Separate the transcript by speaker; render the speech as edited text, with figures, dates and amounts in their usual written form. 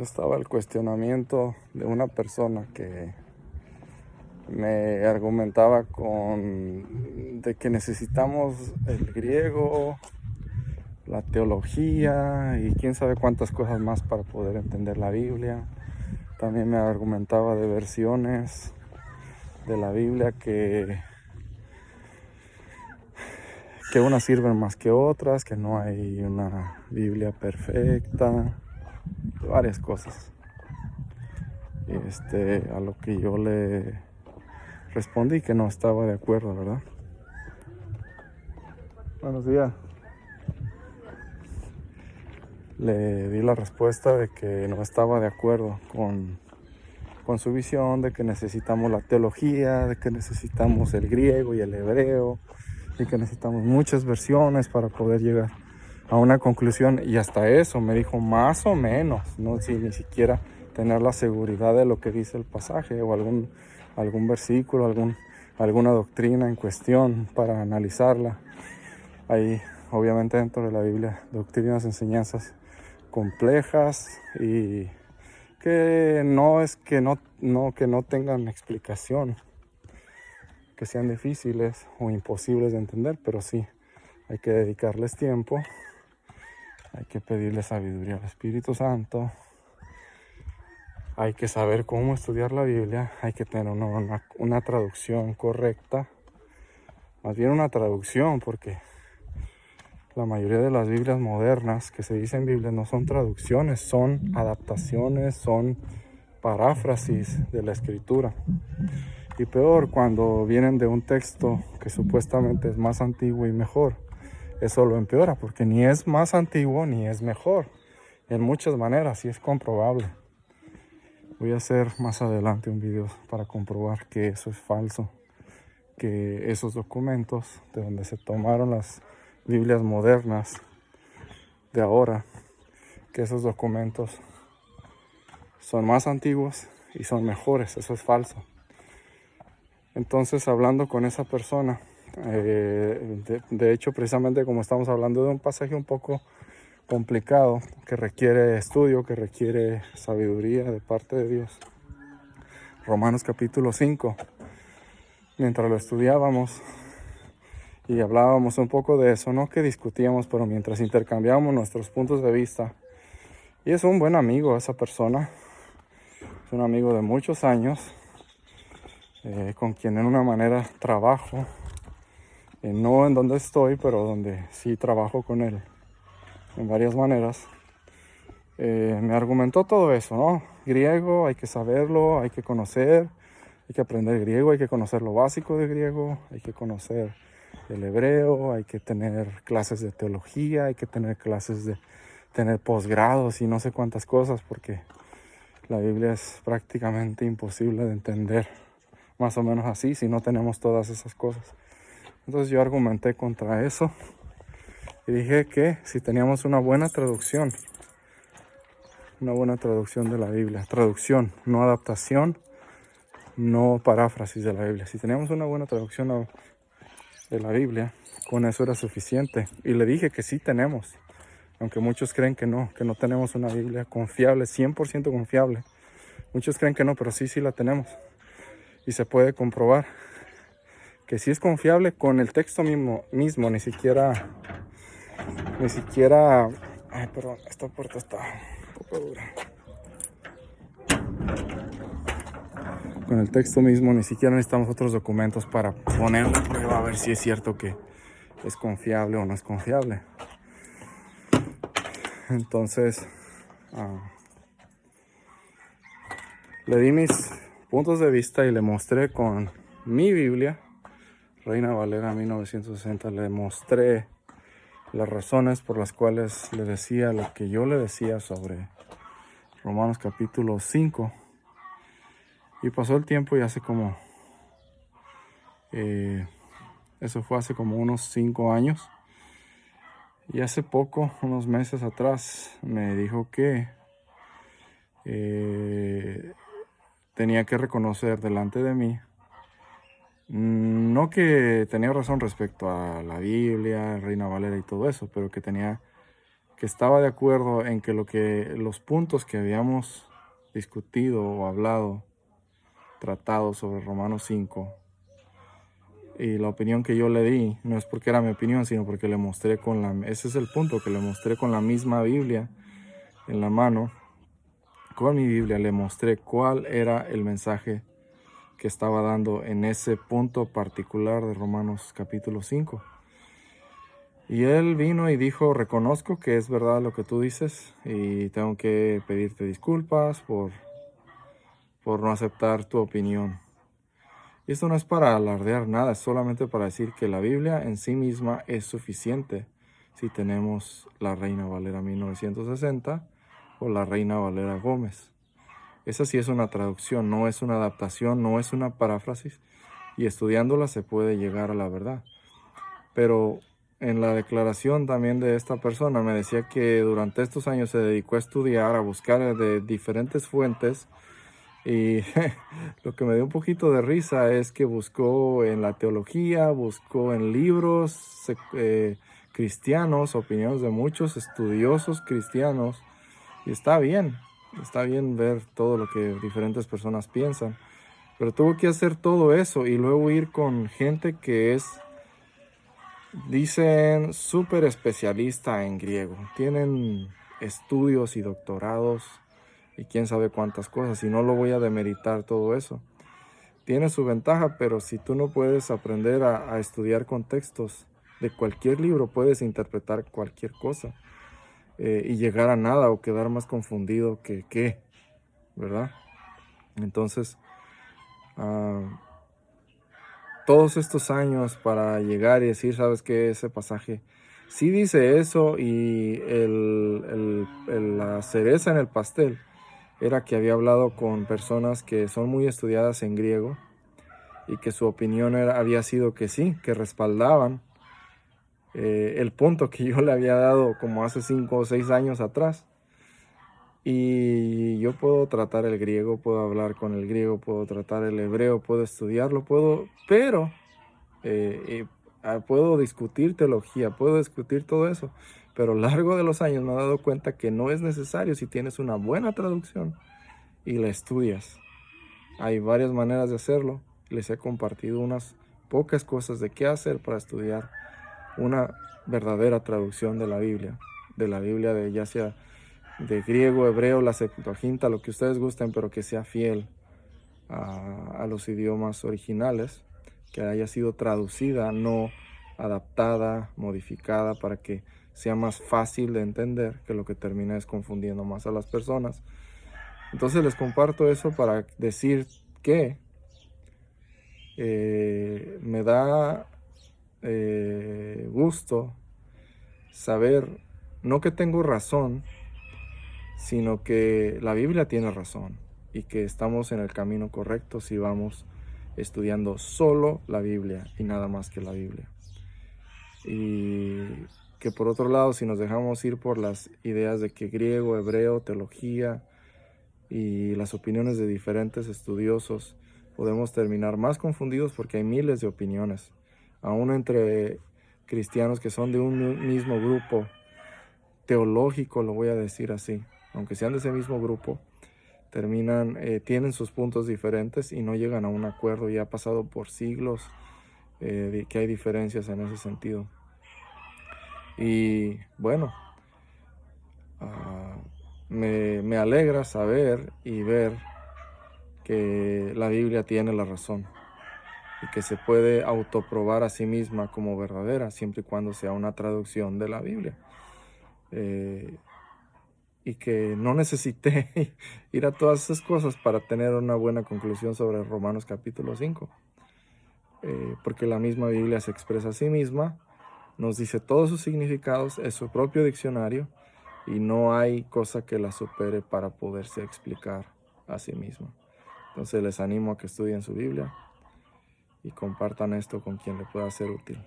Speaker 1: Estaba el cuestionamiento de una persona que me argumentaba de que necesitamos el griego, la teología y quién sabe cuántas cosas más para poder entender la Biblia. También me argumentaba de versiones de la Biblia que unas sirven más que otras, que no hay una Biblia perfecta, varias cosas. A lo que yo le respondí que no estaba de acuerdo, ¿verdad? Buenos días. Le di la respuesta de que no estaba de acuerdo con su visión de que necesitamos la teología, de que necesitamos el griego y el hebreo, y que necesitamos muchas versiones para poder llegar a una conclusión. Y hasta eso me dijo más o menos, no sin ni siquiera tener la seguridad de lo que dice el pasaje o algún versículo, alguna doctrina en cuestión para analizarla. Hay obviamente dentro de la Biblia doctrinas, enseñanzas complejas y que no tengan explicación, que sean difíciles o imposibles de entender, pero sí hay que dedicarles tiempo, hay que pedirle sabiduría al Espíritu Santo, hay que saber cómo estudiar la Biblia, hay que tener una traducción correcta, más bien una traducción, porque la mayoría de las Biblias modernas que se dicen Biblias no son traducciones, son adaptaciones, son paráfrasis de la Escritura. Y peor, cuando vienen de un texto que supuestamente es más antiguo y mejor, eso lo empeora, porque ni es más antiguo ni es mejor. En muchas maneras, y es comprobable. Voy a hacer más adelante un video para comprobar que eso es falso, que esos documentos de donde se tomaron las Biblias modernas de ahora, que esos documentos son más antiguos y son mejores, eso es falso. Entonces, hablando con esa persona, de hecho, precisamente como estamos hablando de un pasaje un poco complicado, que requiere estudio, que requiere sabiduría de parte de Dios, Romanos capítulo 5, mientras lo estudiábamos y hablábamos un poco de eso, no que discutíamos, pero mientras intercambiábamos nuestros puntos de vista, y es un buen amigo esa persona, es un amigo de muchos años, con quien en una manera trabajo, no en donde estoy, pero donde sí trabajo con él en varias maneras. Me argumentó todo eso, ¿no? Griego, hay que saberlo, hay que conocer, hay que aprender griego, hay que conocer lo básico de griego, hay que conocer el hebreo, hay que tener clases de teología, hay que tener tener posgrados y no sé cuántas cosas, porque la Biblia es prácticamente imposible de entender, más o menos así, si no tenemos todas esas cosas. Entonces yo argumenté contra eso y dije que si teníamos una buena traducción de la Biblia, traducción, no adaptación, no paráfrasis de la Biblia, si teníamos una buena traducción de la Biblia, con eso era suficiente. Y le dije que sí tenemos, aunque muchos creen que no tenemos una Biblia confiable, 100% confiable. Muchos creen que no, pero sí la tenemos. Y se puede comprobar que sí es confiable con el texto mismo, ni siquiera, ay, perdón, esta puerta está un poco dura. Con el texto mismo ni siquiera necesitamos otros documentos para poner la prueba a ver si es cierto que es confiable o no es confiable. Entonces, le di mis puntos de vista y le mostré con mi Biblia, Reina Valera 1960, le mostré las razones por las cuales le decía lo que yo le decía sobre Romanos capítulo 5. Y pasó el tiempo y eso fue hace como unos 5 años. Y hace poco, unos meses atrás, me dijo que tenía que reconocer delante de mí, no que tenía razón respecto a la Biblia, Reina Valera y todo eso, pero que tenía que estaba de acuerdo en que los puntos que habíamos discutido o hablado, tratado sobre Romanos 5, y la opinión que yo le di, no es porque era mi opinión, sino porque le mostré ese es el punto, que le mostré con la misma Biblia en la mano, con mi Biblia le mostré cuál era el mensaje que estaba dando en ese punto particular de Romanos capítulo 5. Y él vino y dijo, reconozco que es verdad lo que tú dices y tengo que pedirte disculpas por no aceptar tu opinión. Y esto no es para alardear nada, es solamente para decir que la Biblia en sí misma es suficiente si tenemos la Reina Valera 1960 o la Reina Valera Gómez. Esa sí es una traducción, no es una adaptación, no es una paráfrasis, y estudiándola se puede llegar a la verdad. Pero en la declaración también de esta persona me decía que durante estos años se dedicó a estudiar, a buscar de diferentes fuentes, y lo que me dio un poquito de risa es que buscó en la teología, buscó en libros cristianos, opiniones de muchos estudiosos cristianos, y está bien ver todo lo que diferentes personas piensan, pero tuvo que hacer todo eso y luego ir con gente que dicen, súper especialista en griego, tienen estudios y doctorados y quién sabe cuántas cosas, y no lo voy a demeritar todo eso. Tiene su ventaja, pero si tú no puedes aprender a estudiar contextos de cualquier libro, puedes interpretar cualquier cosa y llegar a nada o quedar más confundido que qué, ¿verdad? Entonces, todos estos años para llegar y decir, ¿sabes qué? Ese pasaje sí dice eso, y la cereza en el pastel era que había hablado con personas que son muy estudiadas en griego y que su opinión había sido que sí, que respaldaban el punto que yo le había dado como hace 5 o 6 años atrás. Y yo puedo tratar el griego, puedo hablar con el griego, puedo tratar el hebreo, puedo estudiarlo, pero puedo discutir teología, puedo discutir todo eso, pero a lo largo de los años me he dado cuenta que no es necesario si tienes una buena traducción y la estudias. Hay varias maneras de hacerlo. Les he compartido unas pocas cosas de qué hacer para estudiar una verdadera traducción de la Biblia de ya sea de griego, hebreo, la Septuaginta, lo que ustedes gusten, pero que sea fiel a los idiomas originales, que haya sido traducida, no adaptada, modificada, para que sea más fácil de entender, que lo que termina es confundiendo más a las personas. Entonces les comparto eso para decir que me da gusto saber, no que tengo razón, sino que la Biblia tiene razón y que estamos en el camino correcto si vamos estudiando solo la Biblia y nada más que la Biblia. Y que por otro lado, si nos dejamos ir por las ideas de que griego, hebreo, teología y las opiniones de diferentes estudiosos, podemos terminar más confundidos porque hay miles de opiniones, aún entre cristianos que son de un mismo grupo teológico, lo voy a decir así, aunque sean de ese mismo grupo, tienen sus puntos diferentes y no llegan a un acuerdo, y ha pasado por siglos que hay diferencias en ese sentido. Y bueno, me alegra saber y ver que la Biblia tiene la razón y que se puede autoprobar a sí misma como verdadera siempre y cuando sea una traducción de la Biblia. Y que no necesité ir a todas esas cosas para tener una buena conclusión sobre Romanos capítulo 5. Porque la misma Biblia se expresa a sí misma, nos dice todos sus significados, es su propio diccionario, y no hay cosa que la supere para poderse explicar a sí misma. Entonces les animo a que estudien su Biblia y compartan esto con quien le pueda ser útil.